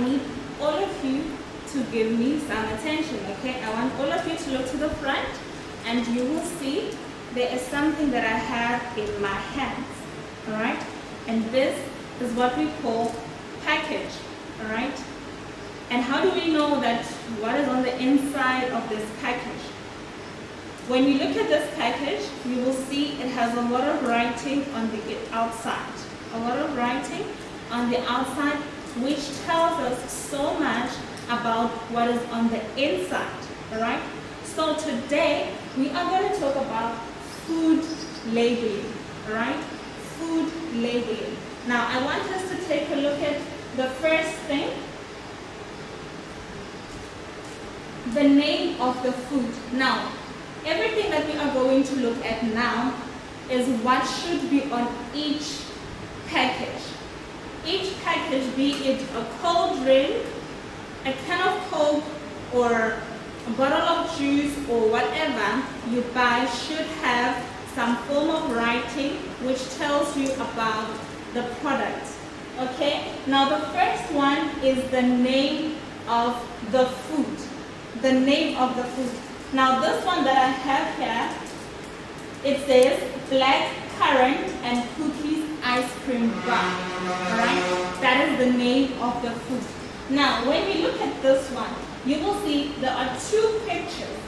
need all of you to give me some attention, okay? I want all of you to look to the front, and you will see there is something that I have in my hands, all right? And this is what we call package, all right? And how do we know that what is on the inside of this package? When you look at this package, you will see it has a lot of writing on the outside. A lot of writing on the outside, which tells us so much about what is on the inside, all right? So today, we are going to talk about food labeling, all right? Food labeling. Now, I want us to take a look at the first thing, the name of the food. Now, everything that we are going to look at now is what should be on each package. Each package, be it a cold drink, a can of Coke, or a bottle of juice, or whatever you buy, should have some form of writing which tells you about the product. Okay? Now the first one is the name of the food. The name of the food. Now this one that I have here, it says black currant and cookies ice cream bar. Alright? That is the name of the food. Now when we look at this one, you will see there are two pictures.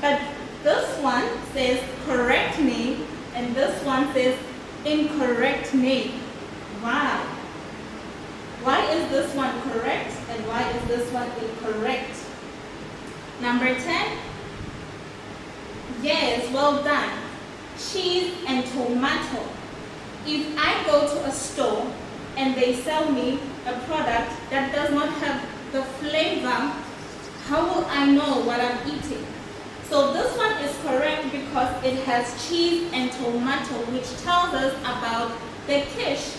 But this one says correct name and this one says incorrect name. Wow. Why is this one correct and why is this one incorrect? Number 10. Yes, well done. Cheese and tomato. If I go to a store and they sell me a product that does not have the flavor, how will I know what I'm eating? So this one is correct because it has cheese and tomato, which tells us about the dish.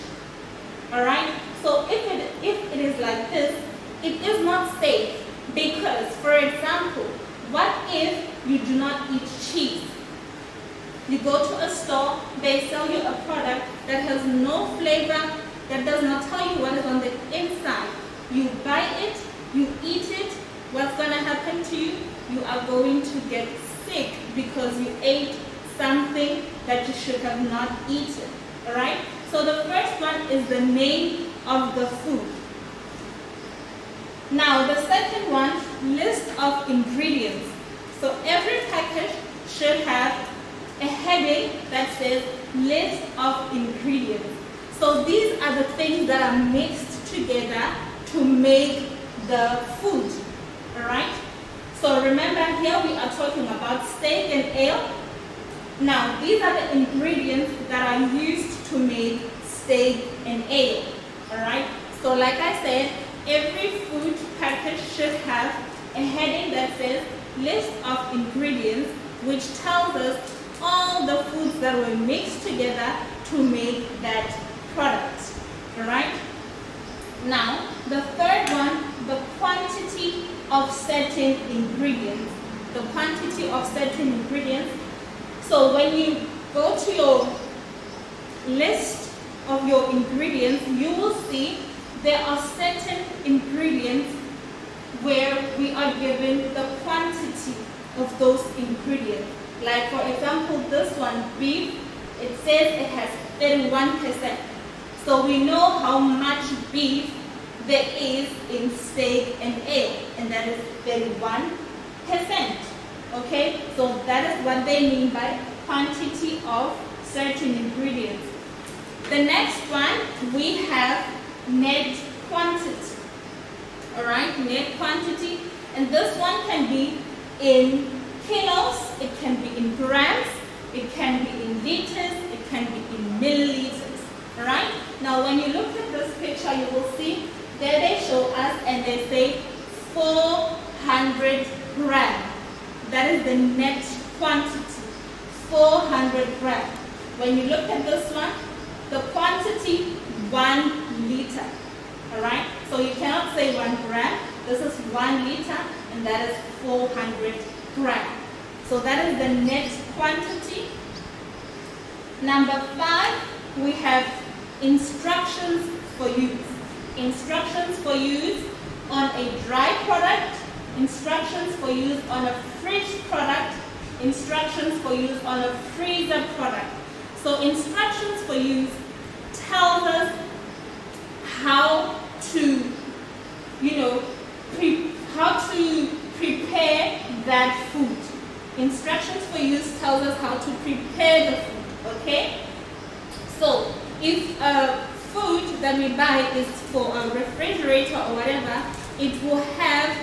Alright? So if it is like this, it is not safe because, for example, what if you do not eat cheese? You go to a store, they sell you a product that has no flavor, that does not tell you what is on the inside. You buy it, you eat it, what's going to happen to you? You are going to get sick because you ate something that you should have not eaten. Alright? So the first one is the name of the food. Now the second one, list of ingredients. So every package should have a heading that says list of ingredients. So these are the things that are mixed together to make the food. Alright? So remember here we are talking about steak and ale. Now these are the ingredients that are used to make steak and ale. Alright? So like I said, every food package should have a heading that says list of ingredients, which tells us all the foods that were mixed together to make that product. Alright? Now, the third one, the quantity of certain ingredients. The quantity of certain ingredients. So when you go to your list of your ingredients, you will see there are certain ingredients where we are given the quantity of those ingredients. Like for example, this one, beef, it says it has 31%. So we know how much beef there is in steak and ale, and that is 31%. Okay, so that is what they mean by quantity of certain ingredients. The next one, we have net quantity. Alright, net quantity, and this one can be in kilos, it can be in grams, it can be in liters, it can be in milliliters. Alright, now when you look at this picture, you will see there they show us and they say 400 grams. That is the net quantity, 400 grams. When you look at this one, the quantity 1 liter. Alright, so you cannot say 1 gram, this is 1 liter and that is 400 grams. So that is the net quantity. Number 5, we have instructions for use. Instructions for use on a dry product, instructions for use on a fridge product, instructions for use on a freezer product. So instructions for use tells us how to, how to prepare that food. Instructions for use tells us how to prepare the food, okay? So if food that we buy is for a refrigerator or whatever, it will have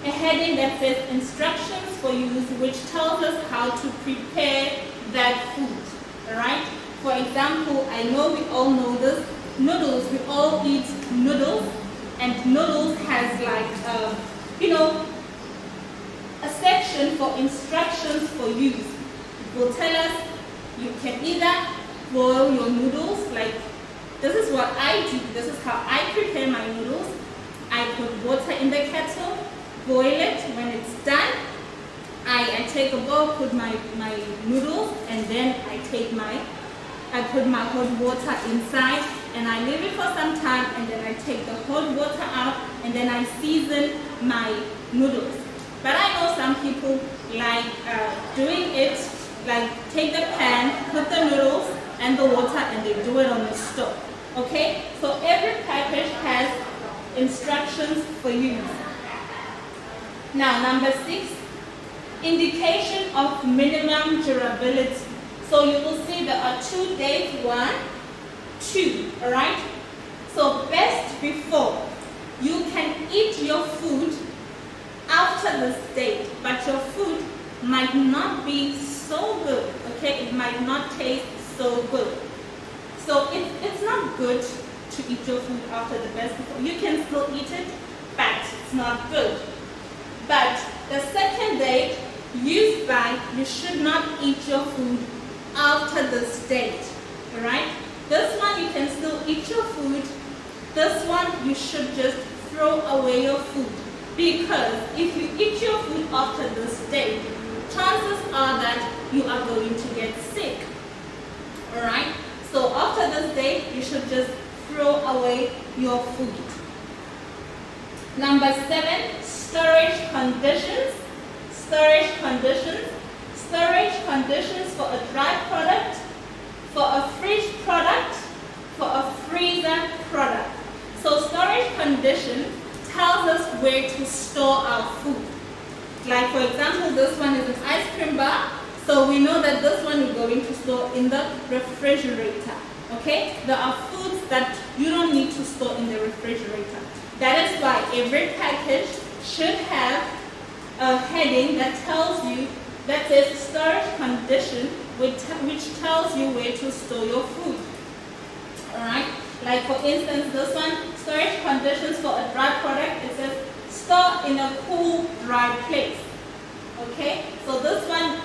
a heading that says instructions for use, which tells us how to prepare that food, alright? For example, I know we all know this, noodles, we all eat noodles, and noodles has like, a section for instructions for use. It will tell us you can either boil your noodles, like this is what I do, this is how I prepare my noodles. I put water in the kettle, boil it. When it's done, I take a bowl, put my noodles, and then I put my hot water inside, and I leave it for some time, and then I take the hot water out, and then I season my noodles. But I know some people like doing it, like take the pan, put the noodles and the water, and they do it on the stove. Okay? So every package has instructions for use. Now, number 6, indication of minimum durability. So you will see there are 2 dates, 1, 2, alright? So best before. You can eat your food after this date, but your food might not be so good, okay? It might not taste so good. So it's not good to eat your food after the best before. You can still eat it, but it's not good. But the second date used by, you should not eat your food after this date, alright? This one you can still eat your food. This one you should just throw away your food, because if you eat your food after this date, chances are that you are going to get sick, alright? So after this date, you should just throw away your food. Number 7, storage conditions. Storage conditions. Storage conditions for a dry product, for a fridge product, for a freezer product. So storage condition tells us where to store our food. Like for example, this one is an ice cream bar. So we know that this one is going to store in the refrigerator. Okay? There are foods that you don't need to store in the refrigerator. That is why every package should have a heading that tells you, that says storage condition, which tells you where to store your food. Alright? Like for instance, this one, storage conditions for a dry product, it says store in a cool, dry place. Okay? So this one,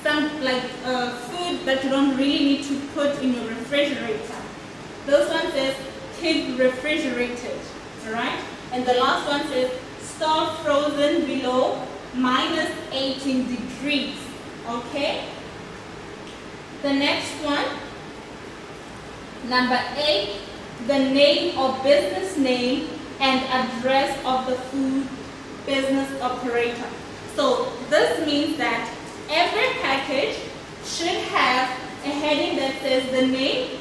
some like food that you don't really need to put in your refrigerator. This one says keep refrigerated. Alright? And the last one says store frozen below -18 degrees. Okay? The next one, number 8, the name or business name and address of the food business operator. So this means that every package should have a heading that says the name,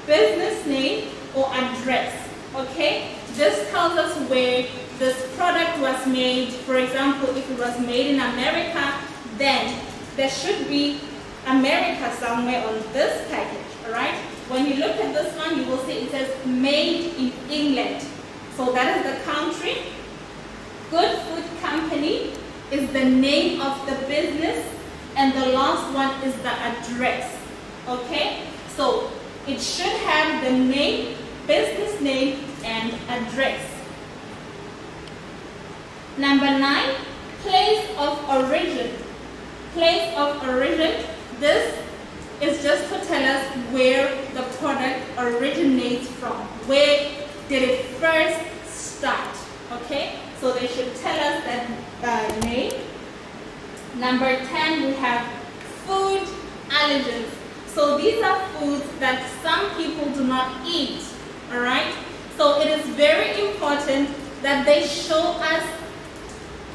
business name, or address. Okay? This tells us where this product was made. For example, if it was made in America, then there should be America somewhere on this package. Alright? When you look at this one, you will see it says made in England. So that is the country. Good Food Company is the name of the business, and the last one is the address. Okay? So it should have the name, business name, and address. Number 9, place of origin. Place of origin. This is just to tell us where the product originates from. Where did it first start? Okay? So they should tell us that name. Number 10, we have food allergens. So these are foods that some people do not eat. Alright? So it is very important that they show us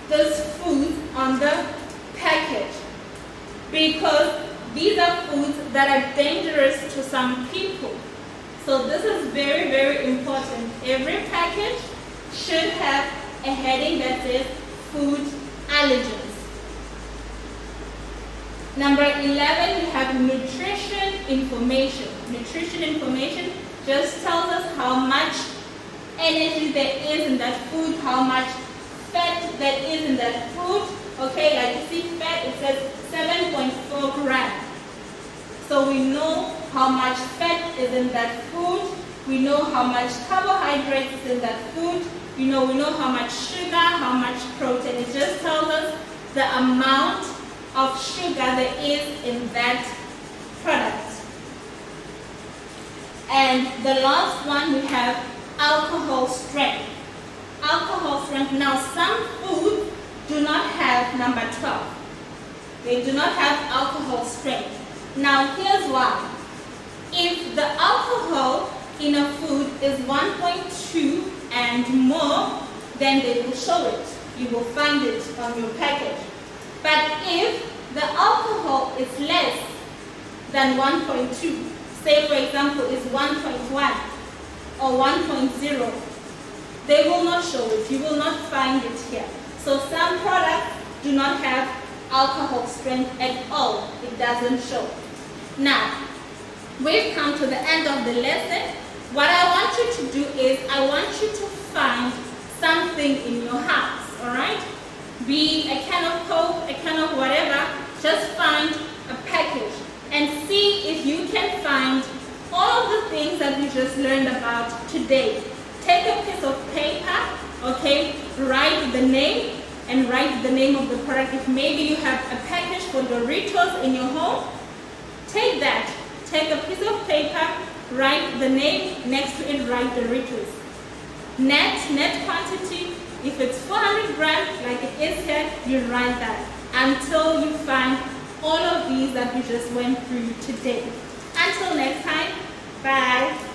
this food on the package, because these are foods that are dangerous to some people. So this is very, very important. Every package should have a heading that says food allergens. Number 11, we have nutrition information. Nutrition information just tells us how much energy there is in that food, how much fat there is in that food. Okay, like you see fat, it says 7.4 grams. So we know how much fat is in that food. We know how much carbohydrates is in that food. We know how much sugar, how much protein. It just tells us the amount of sugar there is in that product. And the last one, we have alcohol strength. Alcohol strength. Now, some foods do not have number 12. They do not have alcohol strength. Now, here's why. If the alcohol in a food is 1.2 and more, then they will show it. You will find it on your package. But if the alcohol is less than 1.2, say for example is 1.1 or 1.0, they will not show it. You will not find it here. So some products do not have alcohol strength at all. It doesn't show. Now, we've come to the end of the lesson. What I want you to do is I want you to find something in your house, all right? Be a can of Coke, a can of whatever, just find a package and see if you can find all of the things that we just learned about today. Take a piece of paper, okay, write the name and write the name of the product. If maybe you have a package for Doritos in your home, take that. Take a piece of paper, write the name, next to it write Doritos. Net quantity, if it's 400 grams like it is here, you write that until you find all of these that we just went through today. Until next time, bye.